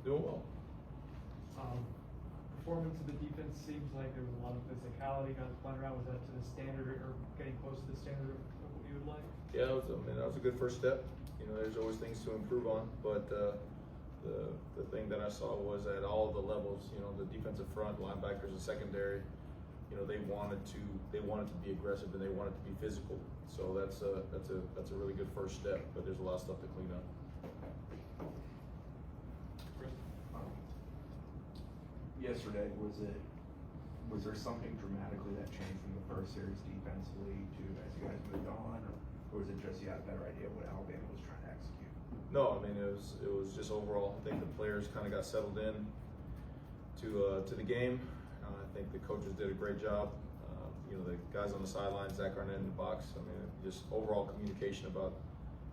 Doing well. Performance of the defense seems like there was a lot of physicality, guys playing around. Was that to the standard or getting close to the standard of what you would like? Yeah, that was a good first step. You know, there's always things to improve on, but the thing that I saw was at all the levels, you know, the defensive front, linebackers, and secondary, you know, they wanted to be aggressive and they wanted to be physical. So that's a really good first step. But there's a lot of stuff to clean up. Yesterday, was there something dramatically that changed from the first series defensively to as you guys moved on, or was it just you had a better idea of what Alabama was trying to execute? No, I mean it was just overall. I think the players kind of got settled in to the game. I think the coaches did a great job. You know, the guys on the sidelines, Zach Arnett in the box. I mean, just overall communication about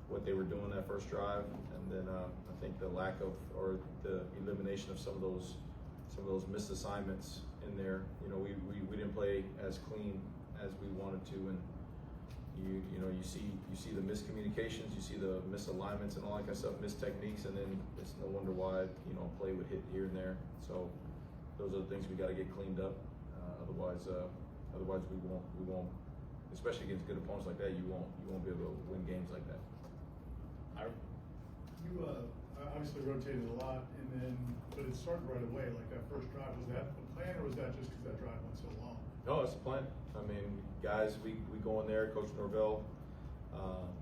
what they were doing that first drive, and then I think the lack of or the elimination of some of those missed assignments in there. You know, we didn't play as clean as we wanted to, and you know you see the miscommunications, you see the misalignments and all that kind of stuff, missed techniques, and then it's no wonder why play would hit here and there. So those are the things we got to get cleaned up. Otherwise we won't, especially against good opponents like that. You won't be able to win games like that. You obviously rotated a lot, but it started right away. Like that first drive, was that the plan, or was that just because that drive went so long? No, it's the plan. I mean, guys, we go in there. Coach Norvell,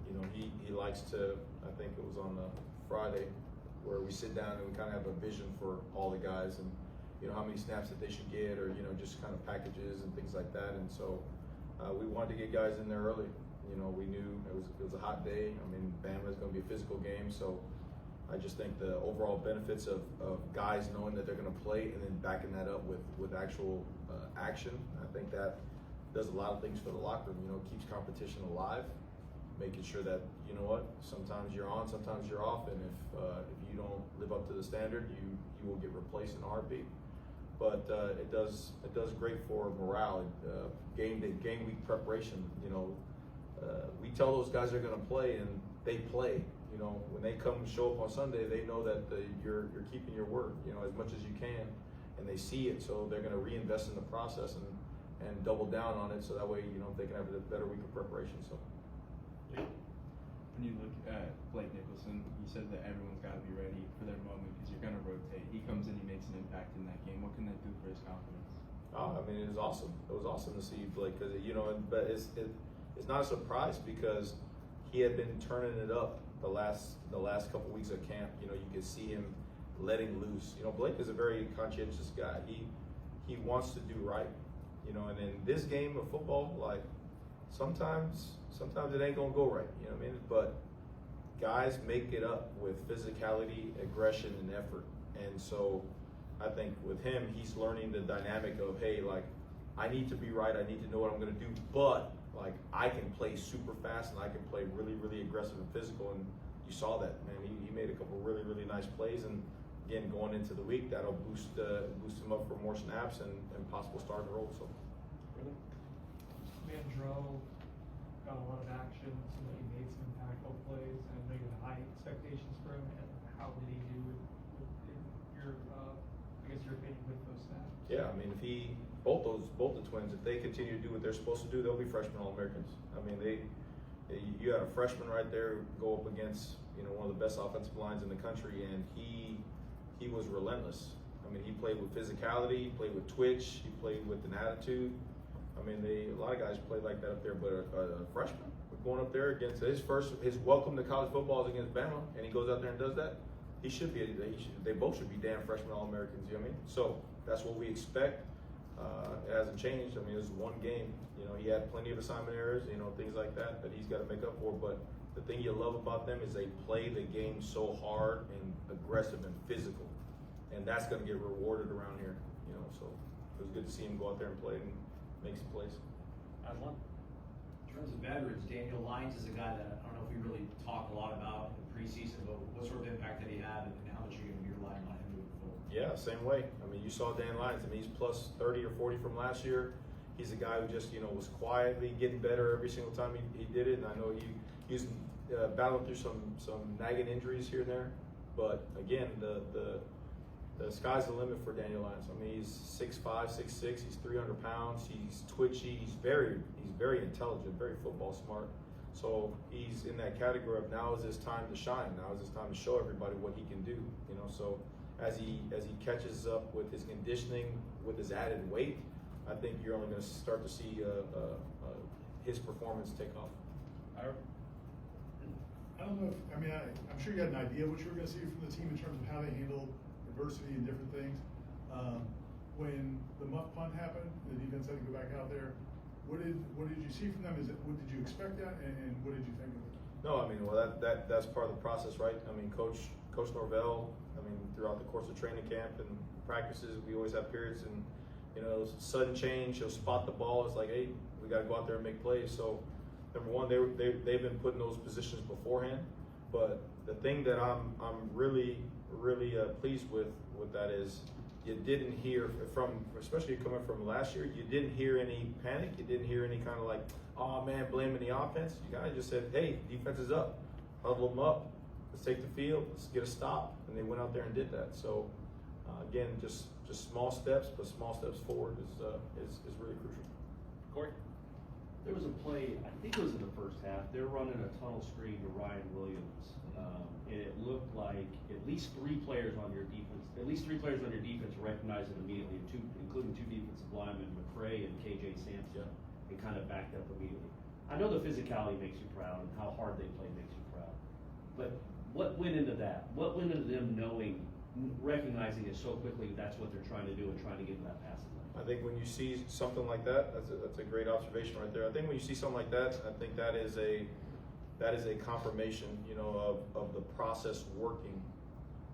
you know, he likes to. I think it was on the Friday where we sit down and we kind of have a vision for all the guys and how many snaps that they should get, or just kind of packages and things like that. And so we wanted to get guys in there early. You know, we knew it was a hot day. I mean, Bama is going to be a physical game, so I just think the overall benefits of guys knowing that they're going to play and then backing that up with actual action. I think that does a lot of things for the locker room. You know, it keeps competition alive, making sure that sometimes you're on, sometimes you're off, and if you don't live up to the standard, you will get replaced in a heartbeat. But it does great for morale. Game week preparation. We tell those guys they're going to play, and they play. When they come show up on Sunday, they know that you're keeping your word, as much as you can, and they see it. So they're going to reinvest in the process and double down on it. So that way, they can have a better week of preparation. So. When you look at Blake Nicholson, you said that everyone's got to be ready for their moment because you're going to rotate. He comes in, he makes an impact in that game. What can that do for his confidence? Oh, I mean, it was awesome. It was awesome to see Blake because but it's not a surprise because he had been turning it up the last couple weeks of camp. You could see him letting loose. Blake is a very conscientious guy. He wants to do right. And in this game of football, like sometimes it ain't gonna go right. You know what I mean? But guys make it up with physicality, aggression, and effort. And so I think with him, he's learning the dynamic of, hey, like I need to be right. I need to know what I'm gonna do, but like I can play super fast and I can play really, really aggressive and physical. And you saw that, man. He made a couple really, really nice plays. And again, going into the week, that'll boost him up for more snaps and possible starting role. So. Really? Mandreau got a lot of action. Seemed like he made some impactful plays. I know you had high expectations for him. And how did he do with your, your opinion with those snaps? Yeah, I mean, if both the twins, if they continue to do what they're supposed to do, they'll be freshman All-Americans. I mean, you had a freshman right there go up against one of the best offensive lines in the country, and he was relentless. I mean, he played with physicality, he played with twitch, he played with an attitude. I mean, a lot of guys play like that up there, but a freshman going up there against his welcome to college football is against Bama, and he goes out there and does that. They both should be damn freshman All-Americans. You know what I mean? So that's what we expect. It hasn't changed. I mean, it was one game. He had plenty of assignment errors, things like that he's got to make up for. But the thing you love about them is they play the game so hard and aggressive and physical, and that's going to get rewarded around here. So it was good to see him go out there and play and make some plays. One. In terms of veterans, Daniel Lyons is a guy that I don't know if we really talk a lot about in the preseason, but what sort of impact did he have and how much are you going to be relying on him moving forward? Yeah, same way. I mean, you saw Dan Lyons. I mean, he's plus 30 or 40 from last year. He's a guy who just, was quietly getting better every single time he did it. And I know he's battling through some nagging injuries here and there. But again, the the sky's the limit for Daniel Lyons. I mean, he's 6'5", 6'6", he's 300 pounds, he's twitchy, he's very intelligent, very football smart. So he's in that category of now is his time to shine. Now is his time to show everybody what he can do. You know, so as he catches up with his conditioning, with his added weight, I think you're only going to start to see his performance take off. I don't know if, I mean, I'm sure you had an idea what you were going to see from the team in terms of how they handle adversity and different things. When the muff punt happened, the defense had to go back out there. What did you see from them? What did you expect that, and what did you think of it? No, I mean, well, that's part of the process, right? I mean, Coach Norvell, I mean, throughout the course of training camp and practices, we always have periods, and you know, sudden change, he'll spot the ball. It's like, hey, we got to go out there and make plays. So, number one, they've been put in those positions beforehand. But the thing that I'm really pleased with that is you didn't hear from, especially coming from last year, you didn't hear any panic. You didn't hear any kind of like, oh man, blaming the offense. You kind of just said, hey, defense is up, huddle them up, let's take the field, let's get a stop, and they went out there and did that. So again, just small steps, but small steps forward is really crucial. Corey? There was a play, I think it was in the first half, they're running a tunnel screen to Ryan Williams. And it looked like at least three players on your defense recognized it immediately, including two defensive linemen, McCray and KJ Sampson, and kind of backed up immediately. I know the physicality makes you proud and how hard they play makes you proud. But what went into that? What went into them recognizing it so quickly that's what they're trying to do and trying to get in that passing lane? I think when you see something like that, that's a great observation right there. I think when you see something like that, I think that is a confirmation, you know, of the process working.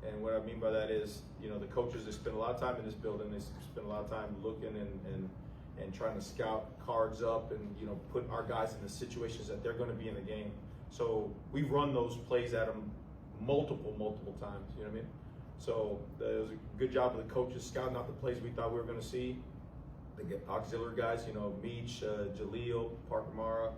And what I mean by that is, you know, the coaches, they spend a lot of time in this building. They spend a lot of time looking and trying to scout cards up and, you know, put our guys in the situations that they're going to be in the game. So we've run those plays at them multiple times, you know what I mean? So it was a good job of the coaches scouting out the plays we thought we were going to see. The auxiliary guys, you know, Meach, Jaleel, Parker Mara,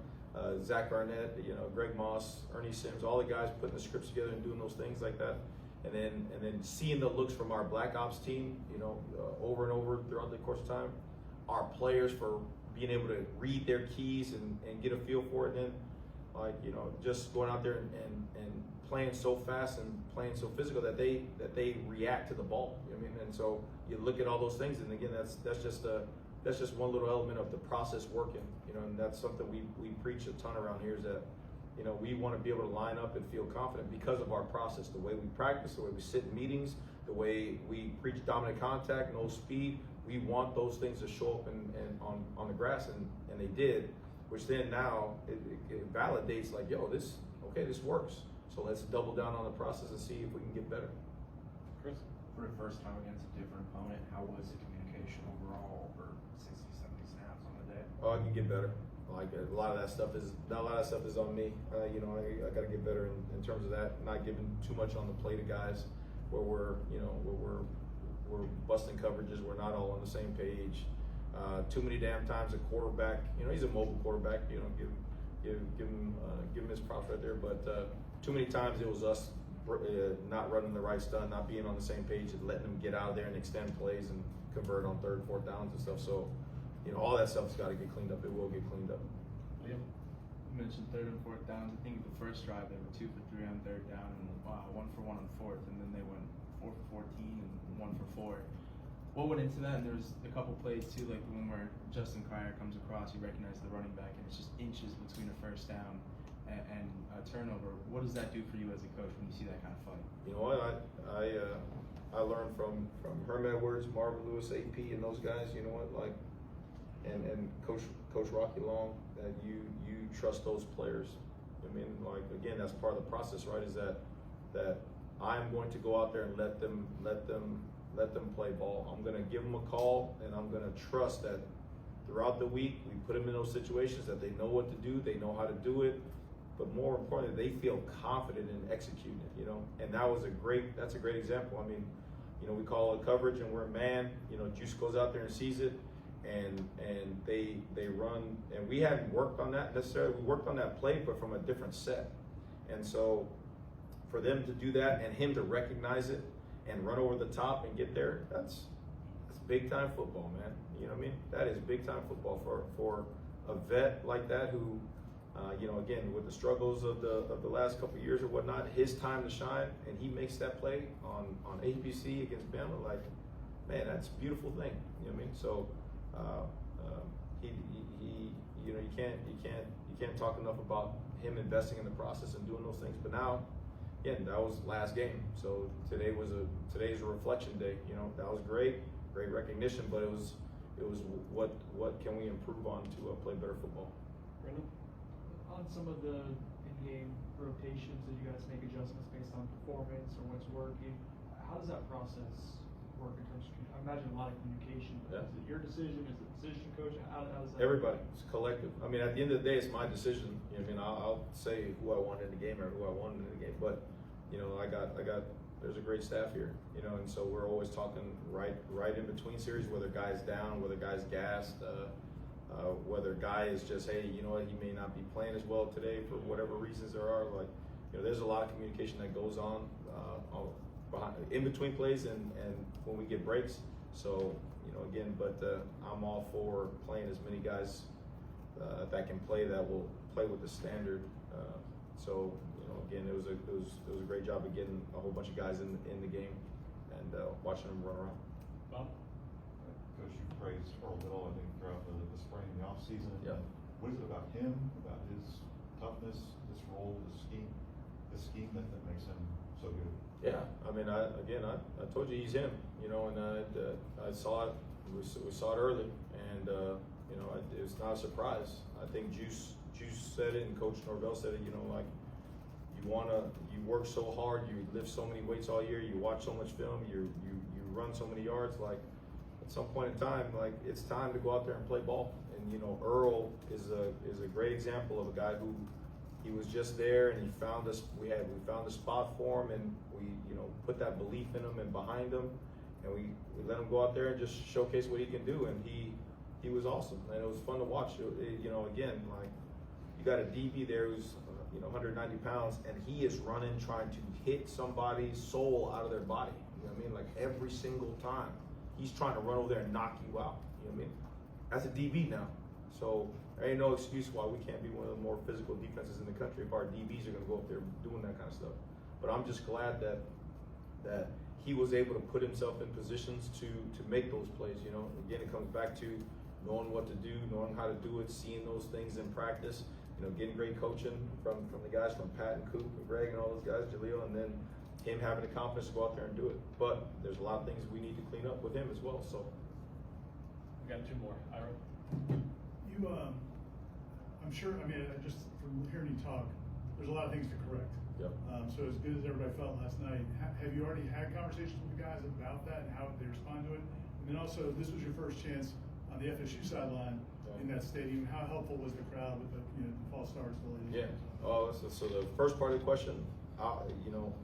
Zach Barnett, you know, Greg Moss, Ernie Sims, all the guys putting the scripts together and doing those things like that. And then seeing the looks from our Black Ops team, you know, over and over throughout the course of time. Our players for being able to read their keys and get a feel for it. And then, like, you know, just going out there and playing so fast and playing so physical that they react to the ball. You know what I mean? And so you look at all those things, and again, that's just one little element of the process working. You know, and that's something we preach a ton around here is that, you know, we want to be able to line up and feel confident because of our process, the way we practice, the way we sit in meetings, the way we preach dominant contact, no speed. We want those things to show up and on the grass, and they did, which then now it validates like, yo, this works. So let's double down on the process and see if we can get better. Chris? For the first time against a different opponent, how was the communication overall over 60, 70 snaps on the day? Oh, I can get better. Like a lot of that stuff is on me. You know, I got to get better in terms of that. Not giving too much on the play to guys where we're busting coverages. We're not all on the same page. Too many damn times a quarterback. You know, he's a mobile quarterback. You know, give him his props right there. But too many times it was us not running the right stuff, not being on the same page, and letting them get out of there and extend plays and convert on 3rd and 4th downs and stuff. So, you know, all that stuff's got to get cleaned up. It will get cleaned up. You mentioned 3rd and 4th downs. I think the first drive they were 2 for 3 on 3rd down and 1 for 1 on 4th, and then they went 4 for 14 and 1 for 4. What went into that? And there was a couple plays too, like the one where Justin Cryer comes across, you recognize the running back, and it's just inches between a first down and a turnover. What does that do for you as a coach when you see that kind of fight? You know what? I learned from Herm Edwards, Marvin Lewis, AP, and those guys. You know what? Like, and Coach Rocky Long, that you trust those players. I mean, like, again, that's part of the process, right? Is that I'm going to go out there and let them play ball. I'm going to give them a call, and I'm going to trust that throughout the week we put them in those situations that they know what to do, they know how to do it, but more importantly, they feel confident in executing it. You know, and that's a great example. I mean, you know, we call it coverage, and we're a man. You know, Juice goes out there and sees it, and they run. And we hadn't worked on that necessarily. We worked on that play, but from a different set. And so, for them to do that and him to recognize it and run over the top and get there, that's big time football, man. You know what I mean? That is big time football for a vet like that who, you know, again, with the struggles of the last couple of years or whatnot, his time to shine, and he makes that play on ABC against Bama, like, man, that's a beautiful thing. You know what I mean? So, he you know, you can't talk enough about him investing in the process and doing those things. But now, again, that was last game. So today's a reflection day. You know, that was great recognition, but it was what can we improve on to play better football. Brendan? On some of the in-game rotations, did you guys make adjustments based on performance or what's working? How does that process work in terms of, I imagine a lot of communication, but Yeah. is it your decision, is it the position coach, how does that? Everybody, it's collective. I mean, at the end of the day, it's my decision. You know, I mean, I'll say who I want in the game or who I want in the game, but you know, I got. There's a great staff here, you know, and so we're always talking right in between series, whether guy's down, whether guy's gassed, whether guy is just, hey, you know what, he may not be playing as well today for whatever reasons there are. Like, you know, there's a lot of communication that goes on in between plays and when we get breaks. So, you know, again, but I'm all for playing as many guys that can play that will play with the standard. So, you know, again, it was a great job of getting a whole bunch of guys in the game and watching them run around. Bob? Coach, you praised Earl Little, I think, throughout the spring and the offseason. Yeah. What is it about him, about his toughness, this role, this scheme that makes him so good? Yeah, I mean, I told you he's him, you know, and I saw it. We saw it early, and you know, it's not a surprise. I think Juice said it, and Coach Norvell said it. You know, like you work so hard, you lift so many weights all year, you watch so much film, you run so many yards. Like at some point in time, like it's time to go out there and play ball. And you know, Earl is a great example of a guy who. He was just there, and he found us. We found a spot for him, and we, you know, put that belief in him and behind him, and we let him go out there and just showcase what he can do. And he was awesome, and it was fun to watch. You know, again, like you got a DB there who's you know 190 pounds, and he is running trying to hit somebody's soul out of their body. You know what I mean? Like every single time, he's trying to run over there and knock you out. You know what I mean? That's a DB now, so. There ain't no excuse why we can't be one of the more physical defenses in the country if our DBs are going to go up there doing that kind of stuff. But I'm just glad that he was able to put himself in positions to make those plays. You know, again, it comes back to knowing what to do, knowing how to do it, seeing those things in practice. You know, getting great coaching from the guys from Pat and Coop and Greg and all those guys, Jaleel, and then him having the confidence to go out there and do it. But there's a lot of things we need to clean up with him as well. So We got two more. Ira? I'm sure, I mean, just from hearing you talk, there's a lot of things to correct. Yep. So as good as everybody felt last night, have you already had conversations with the guys about that and how they respond to it? And then also, this was your first chance on the FSU sideline in that stadium. How helpful was the crowd with the false starts? yeah. Oh, so the first part of the question, you know,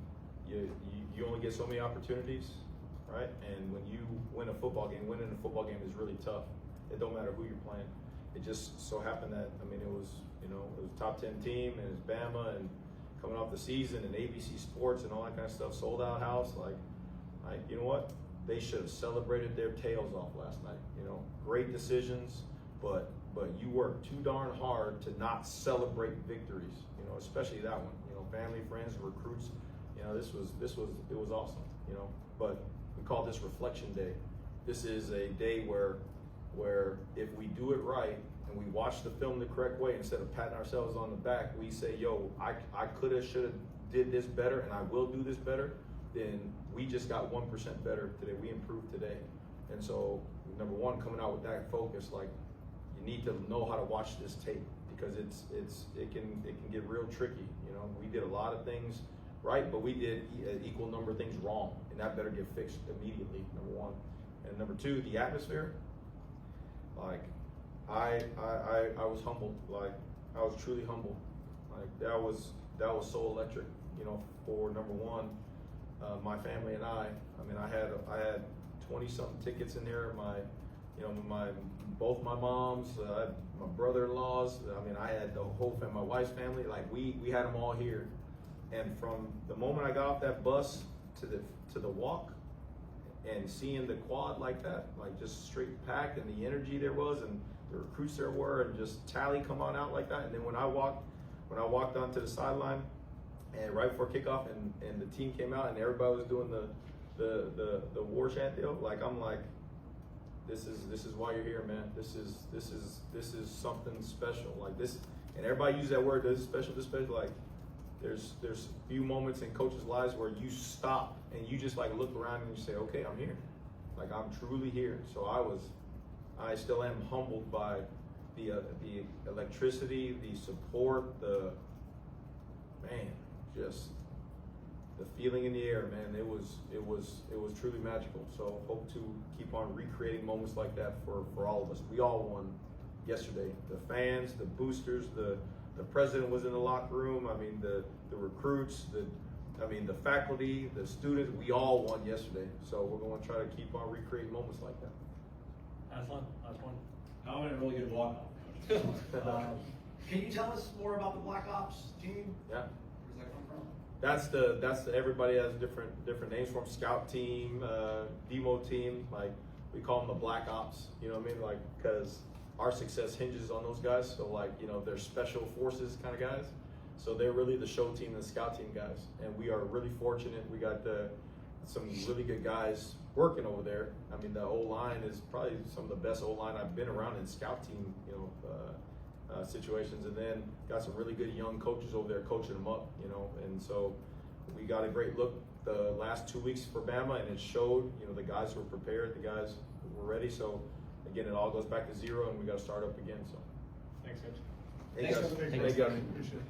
you only get so many opportunities, right? And when you win a football game, winning a football game is really tough. It don't matter who you're playing. It just so happened that, I mean, it was a top 10 team, and it's Bama, and coming off the season, and ABC Sports and all that kind of stuff, sold out house. Like, you know what? They should have celebrated their tails off last night. You know, great decisions, but you worked too darn hard to not celebrate victories. You know, especially that one. You know, family, friends, recruits. You know, it was awesome. You know, but we call this Reflection Day. This is a day where if we do it right and we watch the film the correct way, instead of patting ourselves on the back, we say, yo, I coulda, shoulda, did this better, and I will do this better, then we just got 1% better today. We improved today. And so, number one, coming out with that focus, like, you need to know how to watch this tape, because it can get real tricky. You know, we did a lot of things right, but we did an equal number of things wrong, and that better get fixed immediately, number one. And number two, the atmosphere. Like, I was humbled. Like, I was truly humbled. Like, that was so electric. You know, for number one, my family and I mean, I had 20-something tickets in there. Both my moms, my brother-in-laws. I mean, I had the whole family, my wife's family. Like, we had them all here. And from the moment I got off that bus to to the walk and seeing the quad like that, like just straight packed, and the energy there was, and the recruits there were, and just Tally come on out like that. And then when I walked onto the sideline, and right before kickoff, and the team came out, and everybody was doing the war chant deal, like I'm like, this is why you're here, man. This is something special, like this. And everybody uses that word, this is special, like there's few moments in coaches' lives where you stop and you just like look around and you say, okay, I'm here, like I'm truly here. So I still am humbled by the electricity, the support, just the feeling in the air, man. It was truly magical. So hope to keep on recreating moments like that for all of us. We all won yesterday. The fans, the boosters, the president was in the locker room. I mean, the recruits, the faculty, the students, we all won yesterday. So we're going to try to keep on recreating moments like that. That's fun. I'm in a really good walk. Can you tell us more about the Black Ops team? Yeah. Where's that come from? That's everybody has different names for them. Scout team, demo team, like we call them the Black Ops. You know what I mean? Like, because our success hinges on those guys. So like, you know, they're special forces kind of guys. So they're really the show team and the scout team guys. And we are really fortunate. We got some really good guys working over there. I mean, the O-line is probably some of the best O-line I've been around in scout team, you know, situations. And then got some really good young coaches over there coaching them up, you know. And so we got a great look the last 2 weeks for Bama, and it showed, you know, the guys were prepared, the guys were ready. So again, it all goes back to zero, and we got to start up again. So Thanks, Coach. thank you guys. Thanks, Thank you guys. Appreciate it.